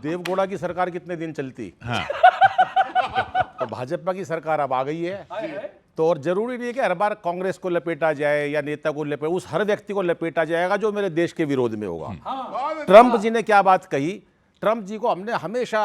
देवगौड़ा की सरकार कितने दिन चलती? हाँ। तो भाजपा की सरकार अब आ गई है, तो और जरूरी नहीं है कि हर बार कांग्रेस को लपेटा जाए या नेता को लपेटा, उस हर व्यक्ति को लपेटा जाएगा जो मेरे देश के विरोध में होगा। ट्रंप जी ने क्या बात कही? ट्रंप जी को हमने हमेशा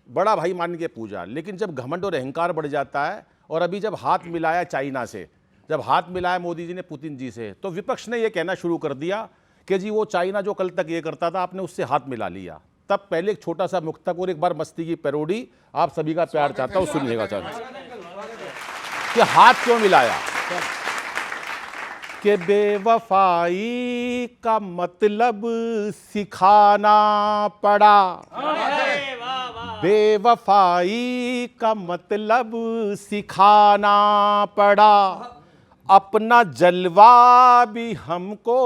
बड़ा भाई मान के पूजा, लेकिन जब घमंड और अहंकार बढ़ जाता है, और अभी जब हाथ मिलाया चाइना से, जब हाथ मिलाया मोदी जी ने पुतिन जी से, तो विपक्ष ने यह कहना शुरू कर दिया कि जी वो चाइना जो कल तक ये करता था आपने उससे हाथ मिला लिया। तब पहले एक छोटा सा मुक्तक और एक बार मस्ती की पैरोडी आप सभी का प्यार चाहता हूं, सुनिएगा सर कि हाथ क्यों मिलाया। कि बेवफाई का मतलब सिखाना पड़ा, बेवफाई का मतलब सिखाना पड़ा, अपना जलवा भी हमको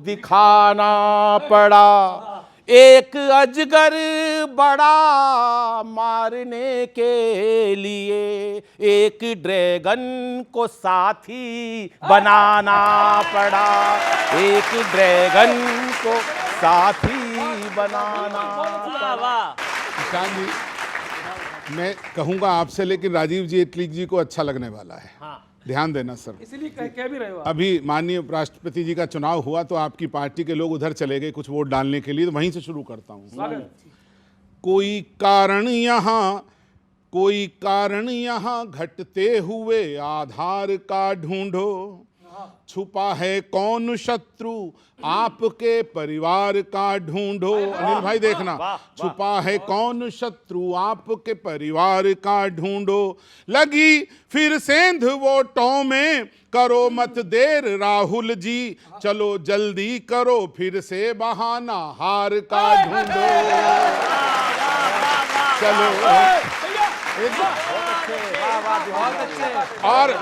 दिखाना पड़ा, एक अजगर बड़ा मारने के लिए एक ड्रैगन को साथी बनाना पड़ा, एक ड्रैगन को साथी बनाना पड़ा। किसान जी, मैं कहूंगा आपसे, लेकिन राजीव जेटली जी को अच्छा लगने वाला है। हाँ। ध्यान देना सर, इसीलिए कह भी रहे हो। अभी माननीय राष्ट्रपति जी का चुनाव हुआ तो आपकी पार्टी के लोग उधर चले गए कुछ वोट डालने के लिए, तो वहीं से शुरू करता हूँ। कोई कारण यहाँ घटते हुए आधार का ढूंढो, छुपा है कौन शत्रु आपके परिवार का ढूंढो। अनिल भाई देखना, छुपा है कौन शत्रु आपके परिवार का ढूंढो, लगी फिर सेंध वोटों में करो मत देर राहुल जी, चलो जल्दी करो फिर से बहाना हार का ढूंढो, चलो। और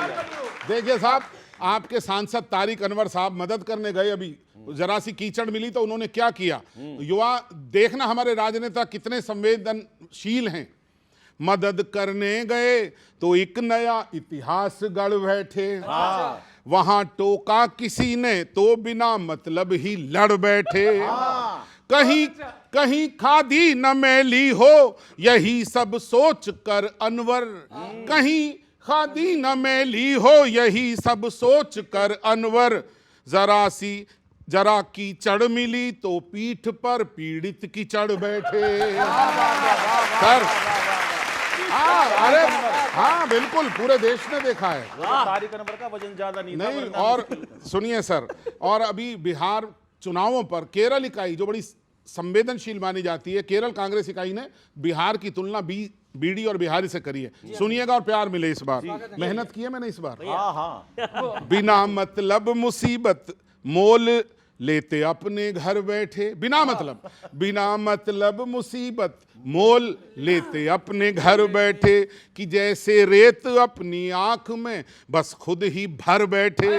देखिए साहब, आपके सांसद तारिक अनवर साहब मदद करने गए, अभी जरा सी कीचड़ मिली तो उन्होंने क्या किया। युवा देखना हमारे राजनेता कितने संवेदनशील हैं। मदद करने गए तो एक नया इतिहास गढ़ बैठे, वहां टोका किसी ने तो बिना मतलब ही लड़ बैठे, कहीं कहीं खादी न मैली हो यही सब सोच कर अनवर, कहीं खादी न मैली हो यही सब सोच कर अनवर, जरा कीचड़ मिली तो पीठ पर पीड़ित की चढ़ बैठे। सर हाँ, अरे हाँ बिल्कुल, पूरे देश ने देखा है। तारिक अनवर का वजन ज्यादा नहीं था। और सुनिए सर, और अभी बिहार चुनावों पर केरल इकाई जो बड़ी संवेदनशील मानी जाती है, केरल कांग्रेस इकाई ने बिहार की तुलना बीडी और बिहारी से करी है। सुनिएगा और प्यार मिले इस बार, मेहनत की है मैंने इस बार। बिना मतलब मुसीबत मोल लेते अपने घर बैठे, बिना मतलब मुसीबत मोल लेते अपने घर बैठे, कि जैसे रेत अपनी आंख में बस खुद ही भर बैठे,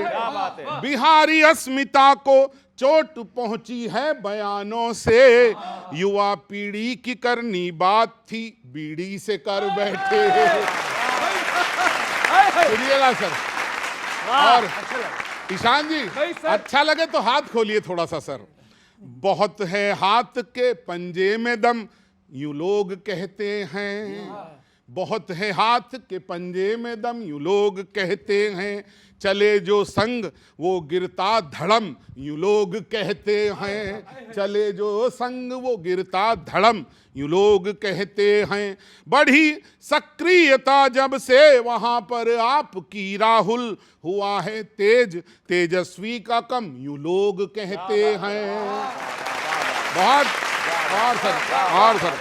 बिहारी अस्मिता को चोट पहुंची है बयानों से, युवा पीढ़ी की करनी बात थी बीड़ी से कर बैठे। सुनिएगा सर, और ईशान जी अच्छा लगे तो हाथ खोलिए थोड़ा सा सर। बहुत है हाथ के पंजे में दम यूं लोग कहते हैं, बहुत है हाथ के पंजे में दम यूं लोग कहते हैं, चले जो संग वो गिरता धड़म यूं लोग कहते हैं, चले जो संग वो गिरता धड़म यूं लोग कहते हैं, बढ़ी सक्रियता जब से वहां पर आपकी राहुल, हुआ है तेजस्वी का कम यूं लोग कहते हैं। बहुत और सर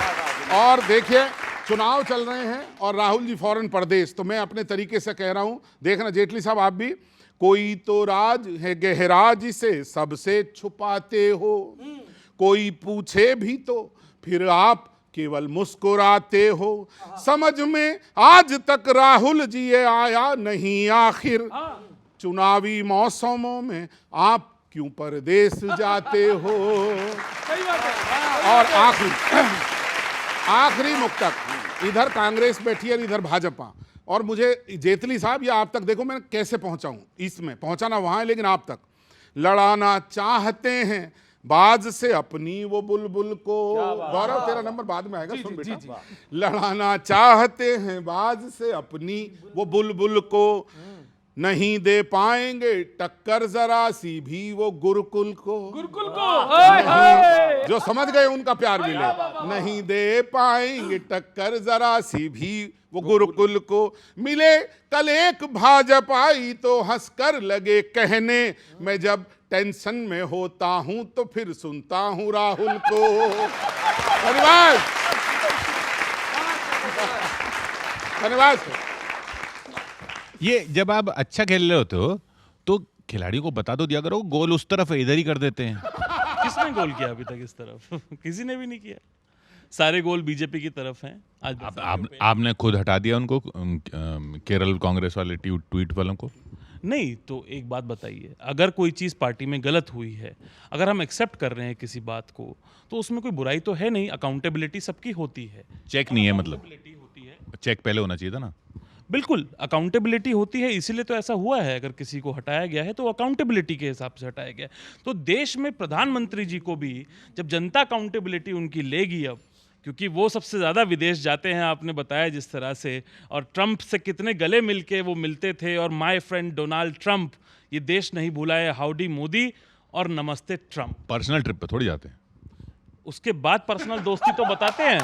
और देखिए चुनाव चल रहे हैं और राहुल जी फौरन प्रदेश, तो मैं अपने तरीके से कह रहा हूं, देखना जेटली साहब आप भी, कोई तो राज है गहरा जिसे सबसे छुपाते हो, कोई पूछे भी तो फिर आप केवल मुस्कुराते हो, समझ में आज तक राहुल जी ये आया नहीं आखिर, चुनावी मौसमों में आप क्यों परदेश जाते हो। और आखिरी मुक्तक, इधर कांग्रेस बैठी है इधर भाजपा, और मुझे जेटली साहब या आप तक देखो मैं कैसे पहुंचाऊं, इसमें पहुंचाना वहां है लेकिन आप तक, लड़ाना चाहते हैं बाज से अपनी वो बुलबुल को, गौरव तेरा नंबर बाद में आएगा, सुन बेटा, लड़ाना चाहते हैं बाज से अपनी वो बुलबुल को, नहीं दे पाएंगे टक्कर जरा सी भी वो गुरुकुल को। जो समझ गए उनका प्यार मिले। नहीं दे पाएंगे टक्कर जरा सी भी वो गुरुकुल को, मिले कल एक भाजपाई तो हंसकर लगे कहने, मैं जब टेंशन में होता हूं तो फिर सुनता हूं राहुल को। धन्यवाद, धन्यवाद। ये जब आप अच्छा खेल रहे होते हो तो खिलाड़ियों को बता दो दिया करो गोल उस तरफ है, इधर ही कर देते हैं। किसने गोल किया अभी तक इस तरफ? किसी ने भी नहीं किया। सारे गोल बीजेपी की तरफ हैं। आज आपने खुद हटा दिया उनको, केरल कांग्रेस वाले ट्वीट वालों को। नहीं तो एक बात बताइए, अगर कोई चीज़ पार्टी में गलत हुई है, अगर हम एक्सेप्ट कर रहे हैं किसी बात को, तो उसमें कोई बुराई तो है नहीं। अकाउंटेबिलिटी सबकी होती है। चेक नहीं है, मतलब होती है, चेक पहले होना चाहिए था ना। बिल्कुल अकाउंटेबिलिटी होती है, इसीलिए तो ऐसा हुआ है। अगर किसी को हटाया गया है तो अकाउंटेबिलिटी के हिसाब से हटाया गया है। तो देश में प्रधानमंत्री जी को भी जब जनता अकाउंटेबिलिटी उनकी लेगी अब, क्योंकि वो सबसे ज़्यादा विदेश जाते हैं, आपने बताया जिस तरह से, और ट्रंप से कितने गले मिलके वो मिलते थे, और माय फ्रेंड डोनाल्ड ट्रंप, ये देश नहीं भुलाए, हाउडी मोदी और नमस्ते ट्रंप। पर्सनल ट्रिप पे थोड़ी जाते हैं। उसके बाद पर्सनल दोस्ती तो बताते हैं।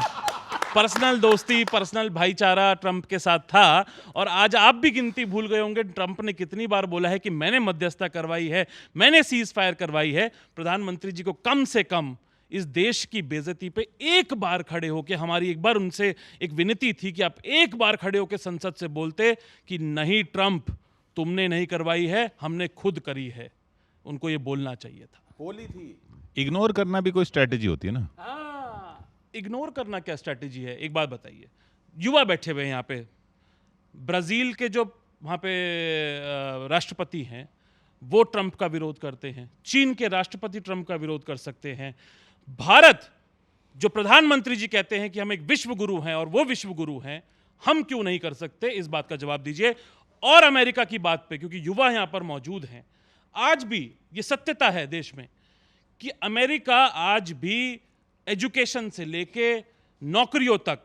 पर्सनल दोस्ती, पर्सनल भाईचारा ट्रंप के साथ था। और आज आप भी गिनती भूल गए होंगे, ट्रंप ने कितनी बार बोला है कि मैंने मध्यस्थता करवाई है, मैंने सीज फायर करवाई है। प्रधानमंत्री जी को कम से कम इस देश की बेइज्जती पे एक बार खड़े होकर, हमारी एक बार उनसे एक विनती थी कि आप एक बार खड़े होकर संसद से बोलते कि नहीं ट्रंप, तुमने नहीं करवाई है, हमने खुद करी है। उनको ये बोलना चाहिए था। बोली थी। इग्नोर करना भी कोई स्ट्रेटेजी होती है ना। इग्नोर करना क्या स्ट्रैटेजी है? एक बात बताइए, युवा बैठे हुए हैं यहाँ पे, ब्राजील के जो वहाँ पे राष्ट्रपति हैं वो ट्रंप का विरोध करते हैं, चीन के राष्ट्रपति ट्रंप का विरोध कर सकते हैं, भारत जो प्रधानमंत्री जी कहते हैं कि हम एक विश्व गुरु हैं और वो विश्व गुरु हैं, हम क्यों नहीं कर सकते? इस बात का जवाब दीजिए। और अमेरिका की बात पे, क्योंकि युवा यहाँ पर मौजूद हैं, आज भी ये सत्यता है देश में कि अमेरिका आज भी एजुकेशन से लेके नौकरियों तक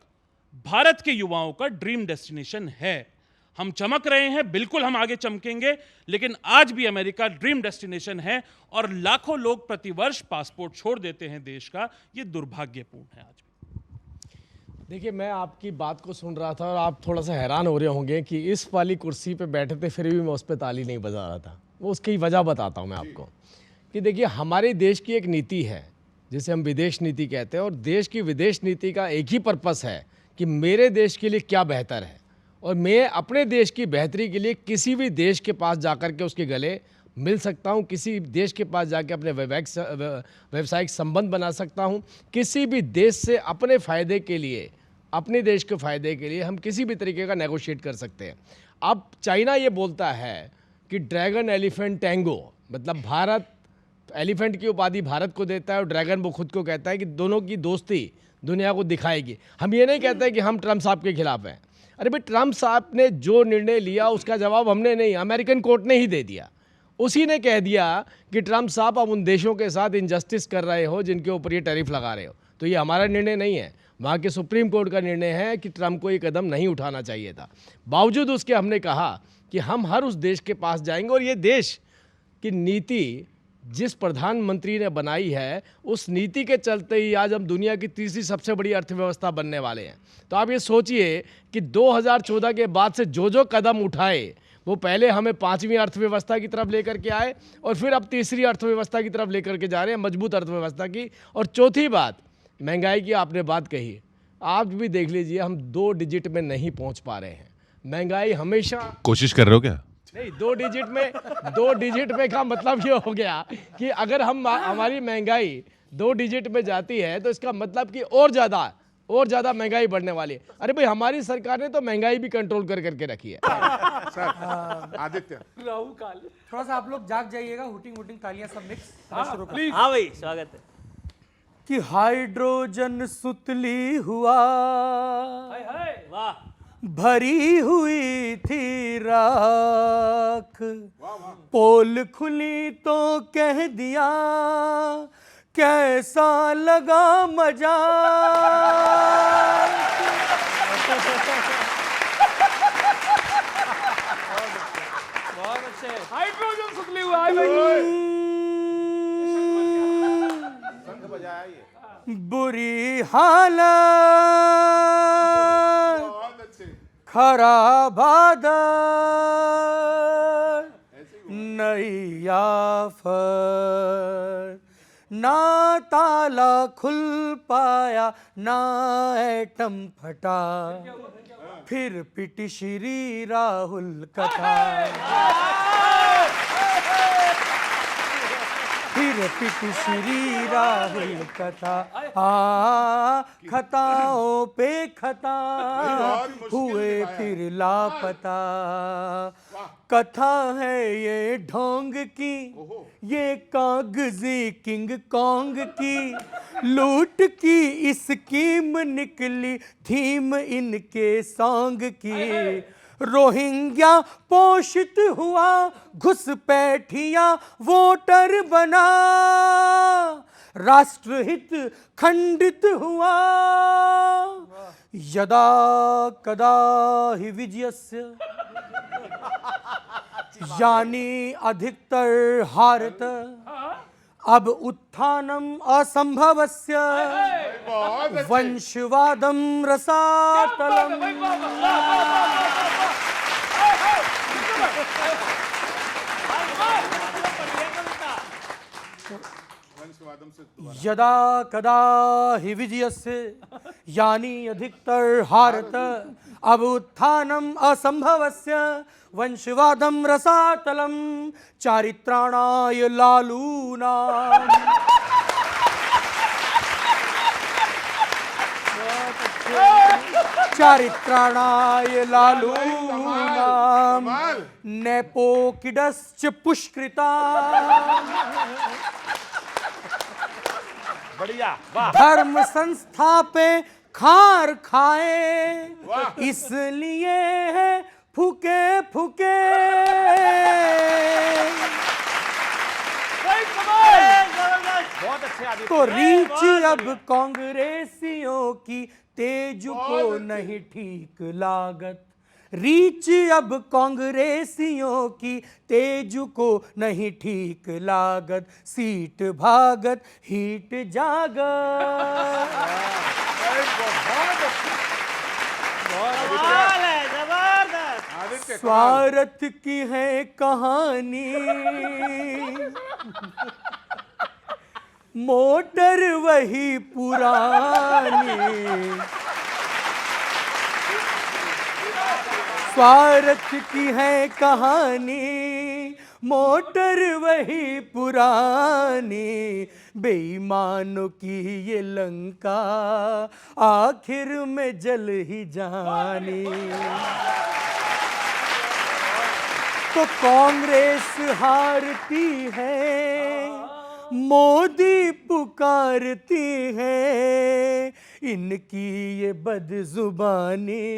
भारत के युवाओं का ड्रीम डेस्टिनेशन है। हम चमक रहे हैं, बिल्कुल हम आगे चमकेंगे, लेकिन आज भी अमेरिका ड्रीम डेस्टिनेशन है और लाखों लोग प्रतिवर्ष पासपोर्ट छोड़ देते हैं देश का। ये दुर्भाग्यपूर्ण है आज भी। देखिए, मैं आपकी बात को सुन रहा था और आप थोड़ा सा हैरान हो रहे होंगे कि इस वाली कुर्सी पे बैठे थे फिर भी मैं उस पर ताली नहीं बजा रहा था। वो उसकी वजह बताता हूँ मैं आपको कि देखिए, हमारे देश की एक नीति है जिसे हम विदेश नीति कहते हैं, और देश की विदेश नीति का एक ही पर्पस है कि मेरे देश के लिए क्या बेहतर है, और मैं अपने देश की बेहतरी के लिए किसी भी देश के पास जाकर के उसके गले मिल सकता हूं, किसी देश के पास जाकर अपने व्यावसायिक संबंध बना सकता हूं, किसी भी देश से अपने फ़ायदे के लिए, अपने देश के फ़ायदे के लिए हम किसी भी तरीके का नेगोशिएट कर सकते हैं। अब चाइना ये बोलता है कि ड्रैगन एलिफेंट टैंगो, मतलब भारत एलिफेंट की उपाधि भारत को देता है और ड्रैगन वो खुद को कहता है कि दोनों की दोस्ती दुनिया को दिखाएगी। हम ये नहीं कहते कि हम ट्रंप साहब के खिलाफ हैं। अरे भाई, ट्रंप साहब ने जो निर्णय लिया उसका जवाब हमने नहीं, अमेरिकन कोर्ट ने ही दे दिया। उसी ने कह दिया कि ट्रंप साहब आप उन देशों के साथ इनजस्टिस कर रहे हो जिनके ऊपर ये टैरिफ लगा रहे हो। तो ये हमारा निर्णय नहीं है, वहाँ के सुप्रीम कोर्ट का निर्णय है कि ट्रंप को ये कदम नहीं उठाना चाहिए था। बावजूद उसके हमने कहा कि हम हर उस देश के पास जाएंगे, और ये देश की नीति जिस प्रधानमंत्री ने बनाई है उस नीति के चलते ही आज हम दुनिया की तीसरी सबसे बड़ी अर्थव्यवस्था बनने वाले हैं। तो आप ये सोचिए कि 2014 के बाद से जो कदम उठाए वो पहले हमें 5वीं अर्थव्यवस्था की तरफ लेकर के आए और फिर अब तीसरी अर्थव्यवस्था की तरफ लेकर के जा रहे हैं, मजबूत अर्थव्यवस्था की। और चौथी बात, महंगाई की आपने बात कही, आप भी देख लीजिए हम 2 डिजिट में नहीं पहुंच पा रहे हैं। महंगाई हमेशा, कोशिश कर रहे हो क्या? नहीं, 2 डिजिट में का मतलब ये हो गया कि अगर हम हमारी महंगाई 2 डिजिट में जाती है तो इसका मतलब कि और ज़्यादा महंगाई बढ़ने वाली है। अरे भाई, हमारी सरकार ने तो महंगाई भी कंट्रोल करके रखी है। आदित्य, राहु काल, थोड़ा सा आप लोग जाग जाइएगा, हुटिंग तालियां सब मिक्स शुरू करें। हाँ भाई, स्वागत है। कि हाइड्रोजन सुतली हुआ, वाह, भरी हुई थी राख, पोल खुली तो कह दिया कैसा लगा मजा। बहुत अच्छे। हाइड्रोजन सुतली हुआ है भाई। बुरी हालत, बहुत अच्छे। खराब आदत, नई आफत, ना ताला खुल पाया ना एटम फटा, फिर पिटी श्री राहुल कथा, फिर पिटी श्री राहुल कथा। खताओं पे खता हुए फिर लापता, कथा है ये ढोंग की, ये कागजी किंग कॉन्ग की, लूट की स्कीम निकली थीम इनके सॉन्ग की। रोहिंग्या पोषित हुआ घुसपैठिया वोटर बना, राष्ट्रहित खंडित हुआ, यदा कदा हि विजयस्य यानी अधिकतर हारत, अब उत्थानम असंभवस्य वंशवादम रसातलम। यदा कदा हि विजयस्य यानी अधिकतर हारत, अब उत्थानम असंभवस्य वंशवादम रसातलम। चारित्राणाय लालूनाम, चारित्राणाय लालूनाम, नेपोकिडश्च पुष्कृता, बढ़िया, वाह। धर्म संस्था पे खार खाए, इसलिए है फूके फूके। बहुत अच्छे आदित्य। तो रीच अब कांग्रेसियों की तेज को नहीं ठीक लागत, रीच अब कांग्रेसियों की तेज को नहीं ठीक लागत, सीट भागत हीट जागत। कमाल है, जबरदस्त। स्वार्थ की है कहानी, मोटर वही पुरानी, स्वार्थ की है कहानी, मोटर वही पुरानी, बेईमानों की ये लंका आखिर में जल ही जानी। तो कांग्रेस हारती है, मोदी पुकारती है, इनकी ये बदजुबानी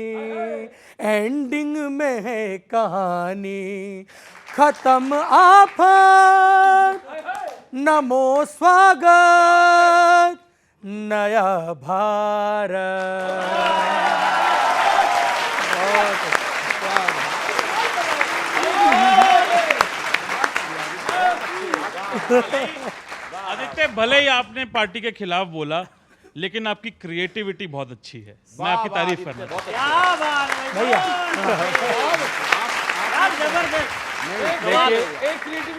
एंडिंग में है कहानी। खत्म आफत, नमो स्वागत, नया भारत। आदित्य, भले ही आपने पार्टी के खिलाफ बोला, लेकिन आपकी क्रिएटिविटी बहुत अच्छी है। मैं आपकी तारीफ करना चाहता क्या बात है भैया, जबरदस्त।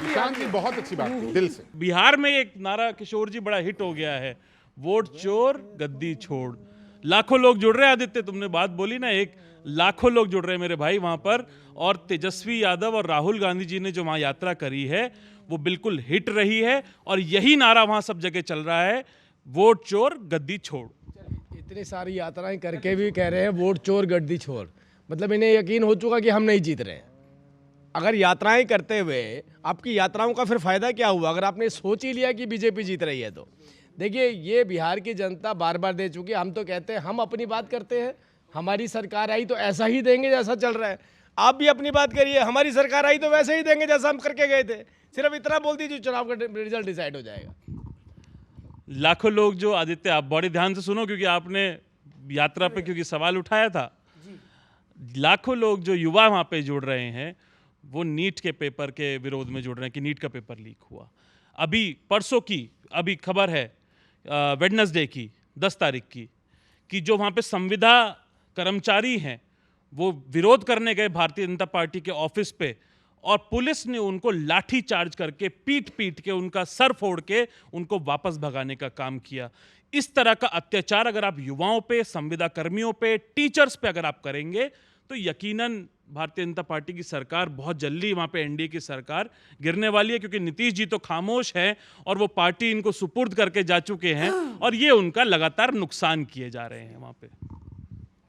ईशान जी बहुत अच्छी बात की, दिल से। हूं। बिहार में एक नारा किशोर जी बड़ा हिट हो गया है, वोट चोर गद्दी छोड़। लाखों लोग जुड़ रहे हैं आदित्य, तुमने बात बोली ना, एक लाखों लोग जुड़ रहे हैं मेरे भाई वहां पर। और तेजस्वी यादव और राहुल गांधी जी ने जो वहां यात्रा करी है वो बिल्कुल हिट रही है, और यही नारा वहां सब जगह चल रहा है, वोट चोर गद्दी छोड़। इतनी सारी यात्राएं करके भी कह रहे हैं वोट चोर गद्दी छोड़, मतलब इन्हें यकीन हो चुका कि हम नहीं जीत रहे हैं। अगर यात्राएं करते हुए आपकी यात्राओं का फिर फायदा क्या हुआ, अगर आपने सोच ही लिया कि बीजेपी जीत रही है तो। देखिए, ये बिहार की जनता बार बार दे चुकी है। हम तो कहते हैं, हम अपनी बात करते हैं, हमारी सरकार आई तो ऐसा ही देंगे जैसा चल रहा है। आप भी अपनी बात करिए, हमारी सरकार आई तो वैसे ही देंगे जैसा हम करके गए थे। सिर्फ इतना बोल दीजिए, चुनाव का रिजल्ट डिसाइड हो जाएगा। लाखों लोग जो आदित्य, आप बड़ी ध्यान से सुनो क्योंकि आपने यात्रा पे क्योंकि सवाल उठाया था। लाखों लोग जो युवा वहाँ पे जुड़ रहे हैं वो नीट के पेपर के विरोध में जुड़ रहे हैं कि नीट का पेपर लीक हुआ। अभी परसों की अभी खबर है वेडनेसडे की 10 तारीख की कि जो वहाँ पे संविदा कर्मचारी हैं वो विरोध करने गए भारतीय जनता पार्टी के ऑफिस पे और पुलिस ने उनको लाठी चार्ज करके पीट पीट के उनका सर फोड़ के उनको वापस भगाने का काम किया। इस तरह का अत्याचार अगर आप युवाओं पे, संविदा कर्मियों पे, टीचर्स पे अगर आप करेंगे तो यकीनन भारतीय जनता पार्टी की सरकार बहुत जल्दी वहां पे एनडीए की सरकार गिरने वाली है, क्योंकि नीतीश जी तो खामोश है और वो पार्टी इनको सुपुर्द करके जा चुके हैं और ये उनका लगातार नुकसान किए जा रहे हैं वहां पे।